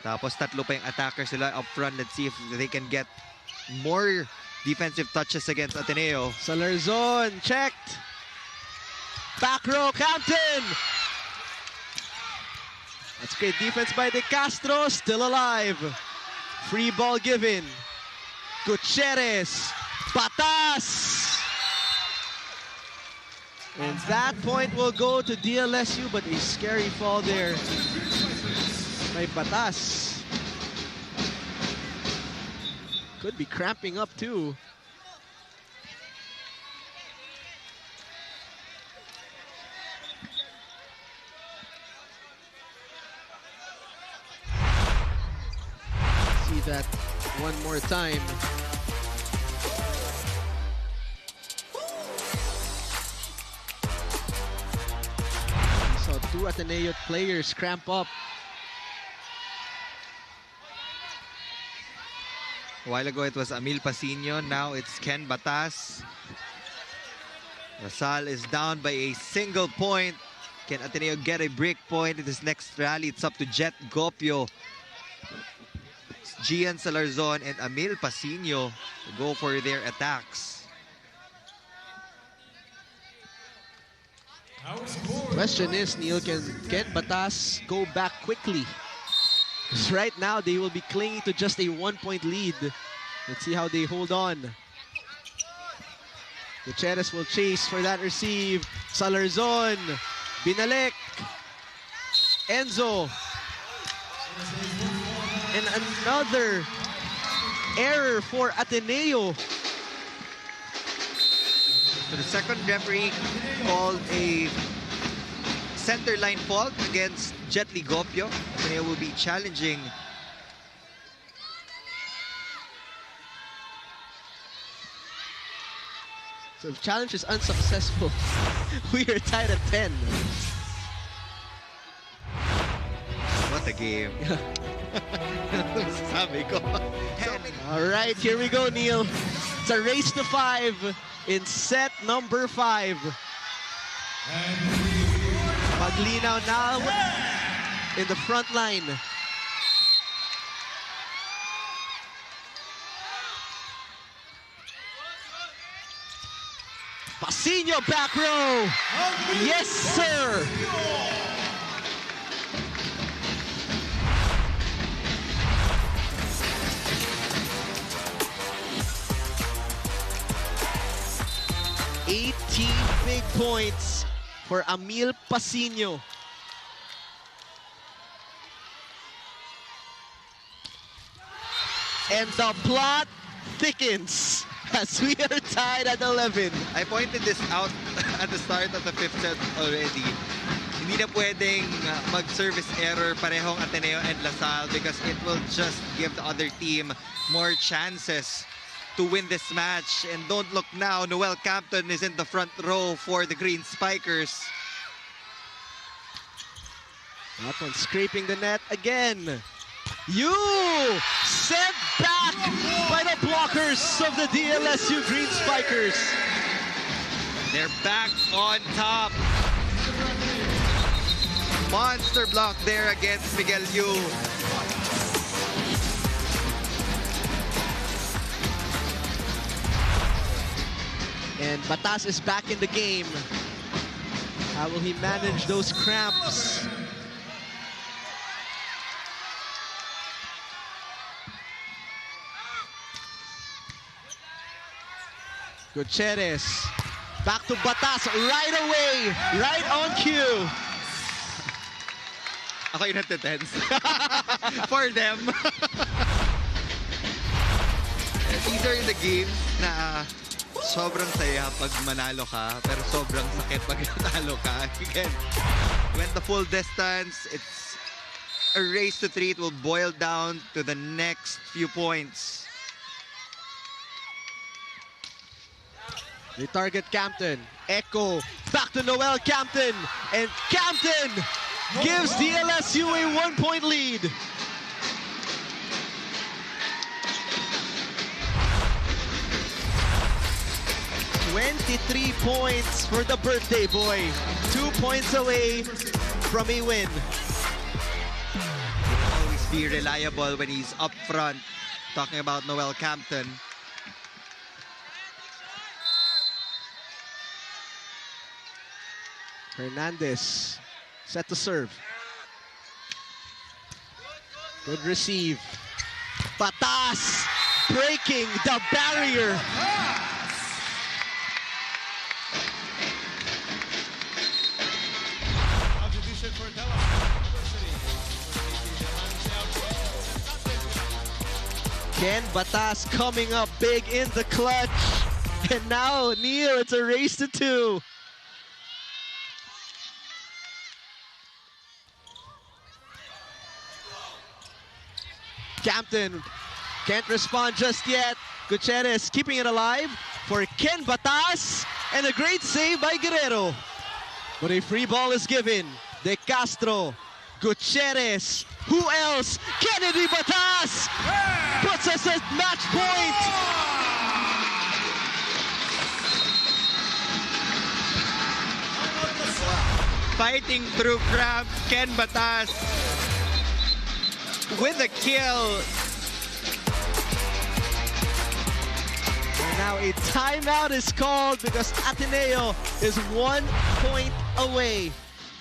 Tapos tatlo pa yung attackers sila up front. Let's see if they can get more defensive touches against Ateneo. Salarzon checked. Back row, Campton. That's great defense by De Castro. Still alive. Free ball given. Gutierrez. Patas. And that point will go to DLSU, but a scary fall there by Patas. Could be cramping up too. See that one more time. Two Ateneo players cramp up. A while ago it was Amil Pasino, now it's Ken Batas. Lasal is down by a single point. Can Ateneo get a break point in this next rally? It's up to Jet Gopio, Gian Salarzon, and Amil Pasino to go for their attacks. Question is, Neil, can Batas go back quickly? Because right now they will be clinging to just a 1-point lead. Let's see how they hold on. Gutierrez will chase for that receive. Salarzon, Binalek, Enzo. And another error for Ateneo. So the second referee called a center line fault against Jet Ligopio. Ateneo will be challenging. So if challenge is unsuccessful, we are tied at 10. What a game. Sabi ko. All right, here we go, Neil. It's a race to 5 in set number 5. Paglinaw now in the front line. Pasino back row. Yes, sir. Big points for Amil Pasino. And the plot thickens as we are tied at 11. I pointed this out at the start of the 5th set already. Hindi na pwedeng mag-service error parehong Ateneo and LaSalle because it will just give the other team more chances to win this match. And don't look now, Noel Campton is in the front row for the Green Spikers. That one scraping the net again. You sent back by the blockers of the DLSU Green Spikers. They're back on top. Monster block there against Miguel Yu. And Batas is back in the game. How will he manage those cramps? Gutierrez. Back to Batas right away. Right on cue. Ako yung nagtitense. For them. These are the games na sobrang saya pag manalo ka, pero sobrang sakit pag natalo ka. Again, went the full distance. It's a race to 3. It will boil down to the next few points. They target Campton. Echo. Back to Noel Campton. And Campton gives DLSU a 1-point lead. $23 points for the birthday boy. 2 points away from a win. Always be reliable when he's up front. Talking about Noel Campton. Hernandez set to serve. Good receive. Batas breaking the barrier. Ken Batas coming up big in the clutch. And now, Neil, it's a race to 2. Campton can't respond just yet. Gutierrez keeping it alive for Ken Batas. And a great save by Guerrero. But a free ball is given. De Castro, Gutierrez, who else? Kennedy Batas puts us at match point. Fighting through cramps, Ken Batas with a kill. And now a timeout is called because Ateneo is 1 point away.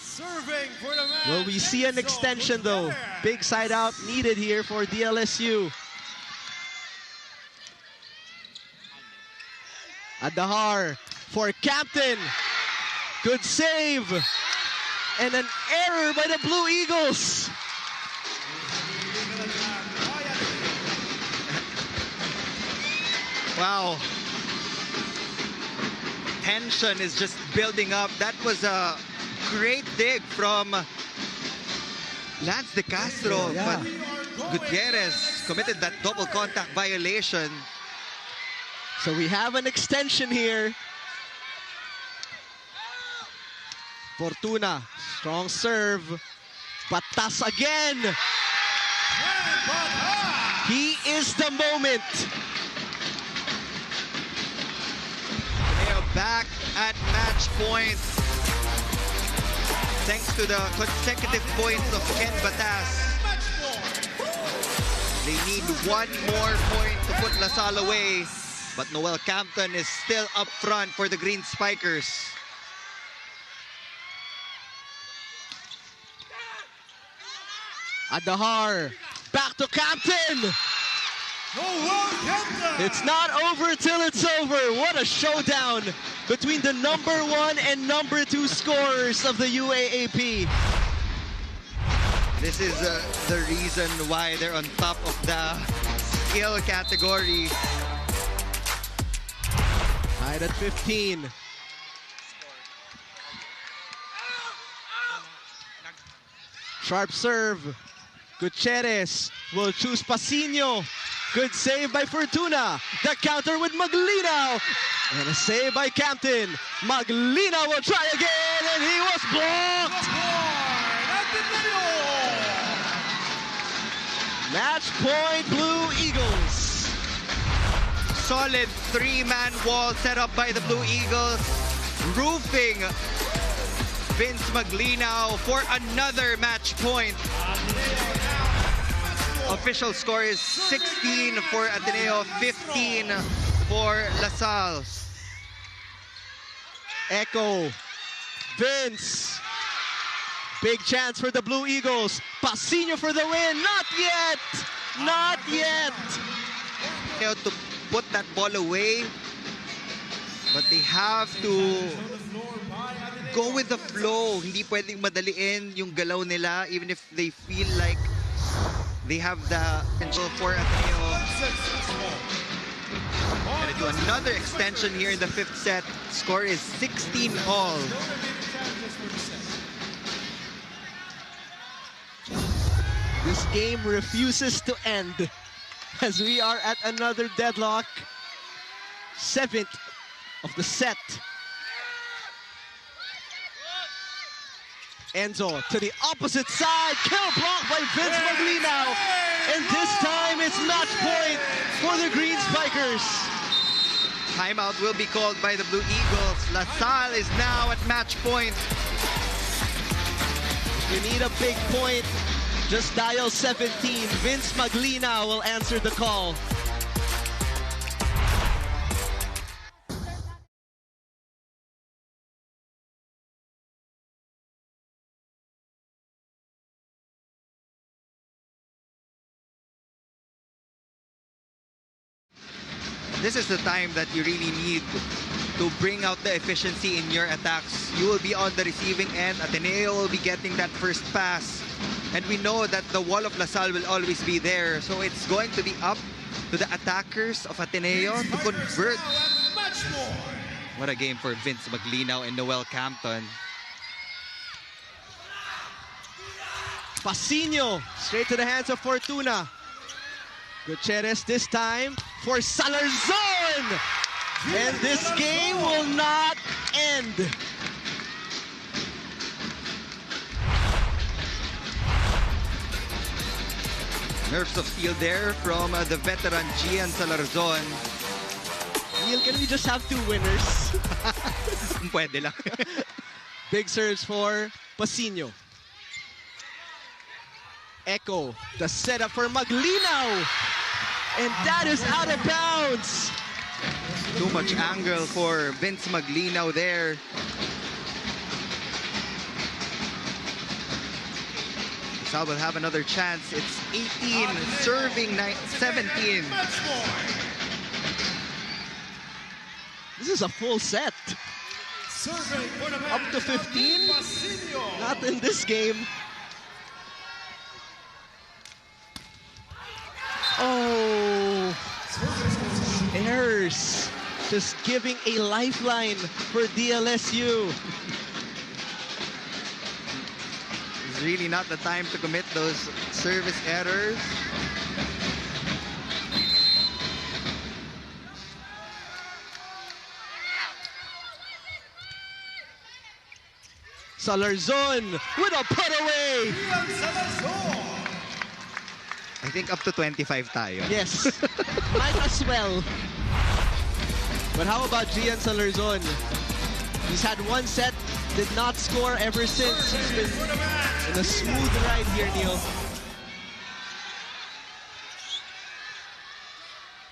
Serving for the man. Will we see an extension though? Big side out needed here for DLSU. Adahar for Campton. Good save. And an error by the Blue Eagles. Wow. Tension is just building up. That was a great dig from Lance De Castro. Yeah. But Gutierrez committed that double contact violation. So we have an extension here. Fortuna, strong serve. Batas again. He is the moment. They are back at match point. Thanks to the consecutive points of Ken Batas. They need 1 more point to put LaSalle away. But Noel Campton is still up front for the Green Spikers. Adahar, back to Campton. It's not over till it's over. What a showdown between the #1 and #2 scorers of the UAAP. This is the reason why they're on top of the skill category. Tied at 15. Sharp serve. Gutierrez will choose Pasino. Good save by Fortuna. The counter with Maglinaw. And a save by Campton. Maglinaw will try again, and he was blocked. Match point, Blue Eagles. Solid 3-man wall set up by the Blue Eagles. Roofing Vince Maglinaw for another match point. Official score is 16 for Ateneo, 15 for LaSalle. Echo. Vince. Big chance for the Blue Eagles. Pasino for the win. Not yet. Not yet. To put that ball away, but they have to go with the flow. Hindi pwedeng madaliin yung galaw nila even if they feel like they have the potential for Ateneo. Gonna do another extension here in the 5th set. Score is 16 all. This game refuses to end as we are at another deadlock. 7th of the set. Enzo to the opposite side. Kill block by Vince Maglinaw. And this time it's match point for the Green Spikers. Timeout will be called by the Blue Eagles. LaSalle is now at match point. You need a big point Just dial 17. Vince Maglina will answer the call. This is the time that you really need to bring out the efficiency in your attacks. You will be on the receiving end. Ateneo will be getting that first pass. And we know that the wall of LaSalle will always be there. So it's going to be up to the attackers of Ateneo to convert. What a game for Vince Maglinaw and Noel Campton. Pasino, straight to the hands of Fortuna. Gutierrez this time for Salarzon! And this game will not end. Nerves of steel there from the veteran Gian Salarzon. Neil, can we just have two winners? Pwede lang. Big serves for Pasino. Echo, the setup for Maglinaw. And that is out of bounds. Too much angle for Vince Maglinaw there. LaSalle will have another chance. It's 18, serving 17. This is a full set. Up to 15. Not in this game. Oh, errors. Just giving a lifeline for DLSU. It's really not the time to commit those service errors. Salarzon with a put away. I think up to 25 tayo. Yes, might as well. But how about Gian Salarzon? He's had one set, did not score ever since. He's been in a smooth ride here, Neil.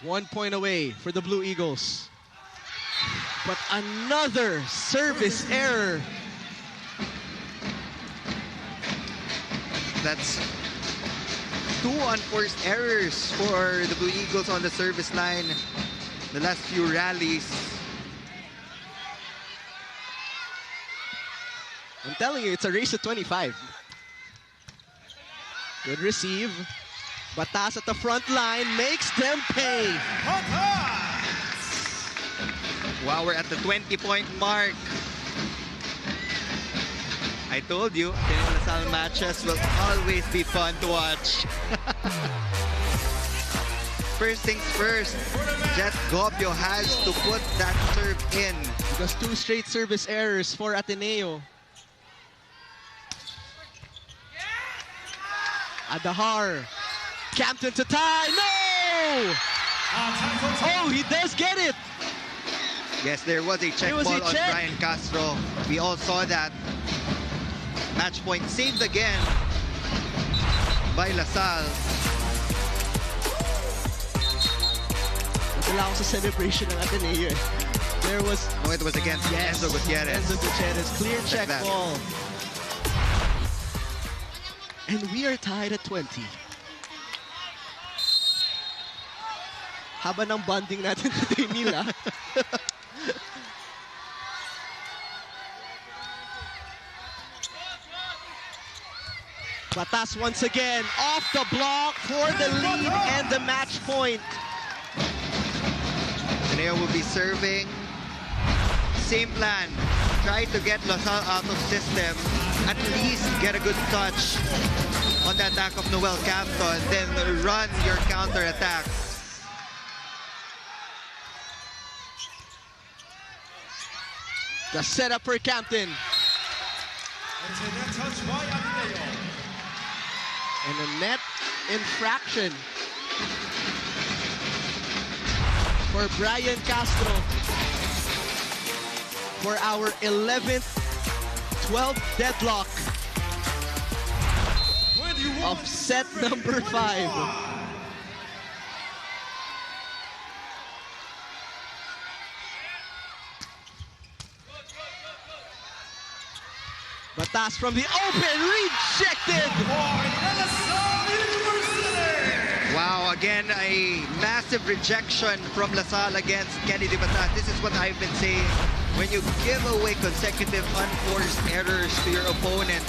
1 point away for the Blue Eagles. But another service error. That's two unforced errors for the Blue Eagles on the service line the last few rallies. I'm telling you, it's a race to 25. Good receive. Batas at the front line makes them pay. Wow, we're at the 20-point mark. I told you, Ateneo LaSalle matches will always be fun to watch. First things first, Jet Gopio has to put that serve in. Because two straight service errors for Ateneo. Adahar. Campton to tie. No! Oh, he does get it. Yes, there was a check ball on Brian Castro. We all saw that. Match point saved again by LaSalle. Wala ako sa celebration ng Ateneo. There was... No, it was against Enzo Gutierrez. Enzo Gutierrez. Clear check ball. And we are tied at 20. Haba ng bonding natin today, Nila. Batas once again off the block for the lead and the match point. Ateneo will be serving. Same plan. Try to get LaSalle out of system. At least get a good touch on the attack of Noel Campton. Then run your counter attack. The setup for Campton. And a net infraction for Brian Castro for our 11th, 12th deadlock. of set number 5. Batas from the open, rejected! Wow, again, a massive rejection from LaSalle against Kennedy Batas. This is what I've been saying. When you give away consecutive unforced errors to your opponent,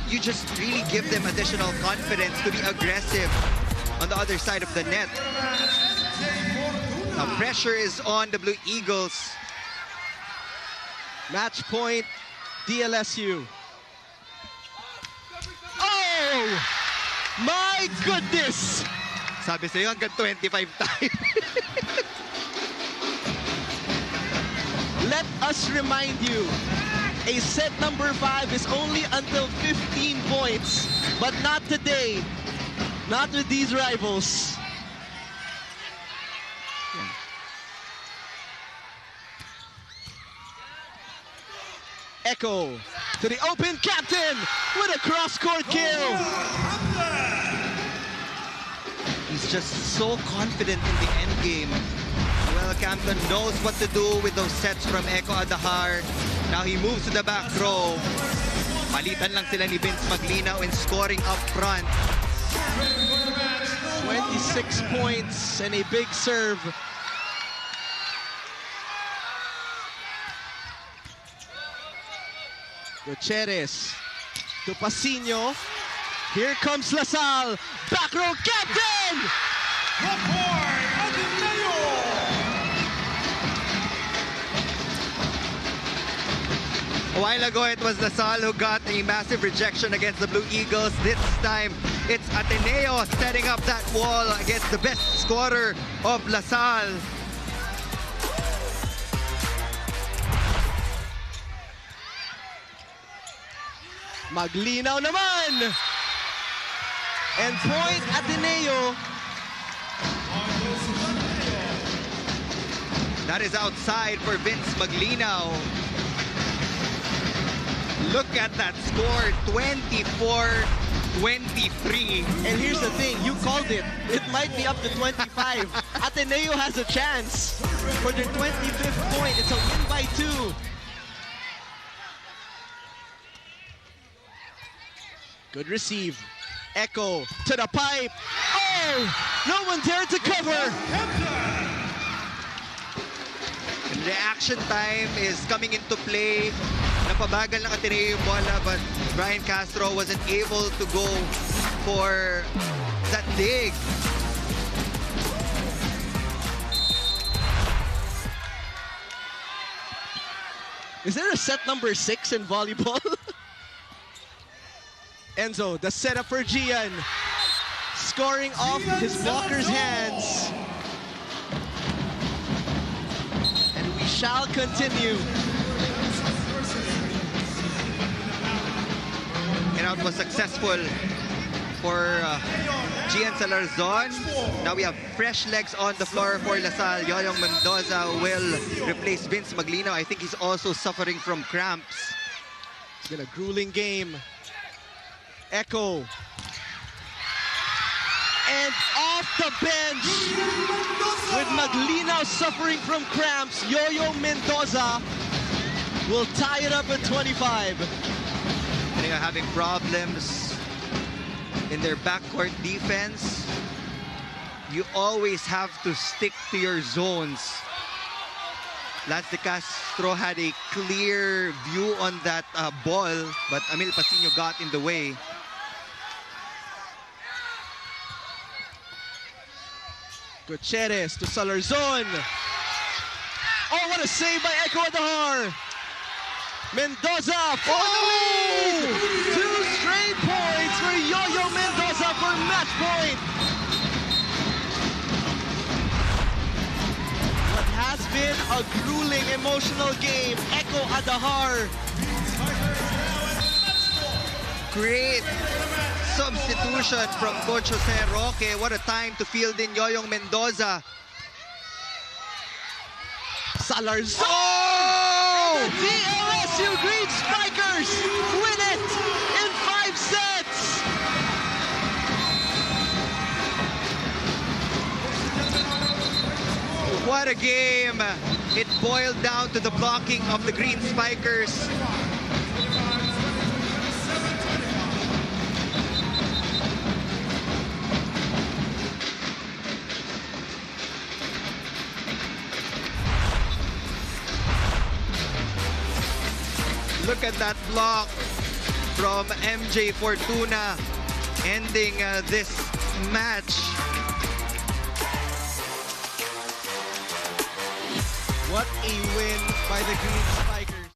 you just really give them additional confidence to be aggressive on the other side of the net. Now pressure is on the Blue Eagles. Match point, DLSU. Oh! My goodness! Sabi sa'yo, hanggang 25 times. Let us remind you, a set number 5 is only until 15 points, but not today. Not with these rivals. Echo to the open, captain with a cross-court kill. He's just so confident in the end game. Well, Camden knows what to do with those sets from Echo Adahar. Now he moves to the back row. Palitan lang sila ni Vince Maglinaw in scoring up front. 26 points and a big serve. Gutierrez to Pasino. Here comes LaSalle. Back row captain! A while ago, it was LaSalle who got a massive rejection against the Blue Eagles. This time, it's Ateneo setting up that wall against the best scorer of LaSalle. Maglinaw naman! And point Ateneo. That is outside for Vince Maglinaw. Look at that score, 24-23. And here's the thing, you called it. It might be up to 25. Ateneo has a chance for their 25th point. It's a win by 2. Good receive. Echo to the pipe. Oh! No one dared to cover. And reaction time is coming into play. Napabagal ng Ateneo yung bola, but Brian Castro wasn't able to go for that dig. Is there a set number 6 in volleyball? Enzo, the setup for Gian. Scoring off his blocker's hands. And we shall continue. And out was successful for Gian Salarzon. Now we have fresh legs on the floor for LaSalle. Yoyong Mendoza will replace Vince Maglinaw. I think he's also suffering from cramps. It's been a grueling game. Echo. And off the bench, with Maglinaw suffering from cramps, Yoyo Mendoza will tie it up at 25. And they are having problems in their backcourt defense. You always have to stick to your zones. Lance De Castro had a clear view on that ball, but Emil Pasino got in the way. Gutierrez to Salarzon. Oh, what a save by Echo Adahar. Mendoza for the lead. 2 straight points for Yoyo Mendoza for match point. What has been a grueling, emotional game. Echo Adahar. Great substitution from Coach Jose Roque. What a time to field in Yoyong Mendoza. Salarzon! Oh! The DLSU Green Spikers win it in 5 sets! What a game! It boiled down to the blocking of the Green Spikers. Look at that block from MJ Fortuna ending this match. What a win by the Green Spikers.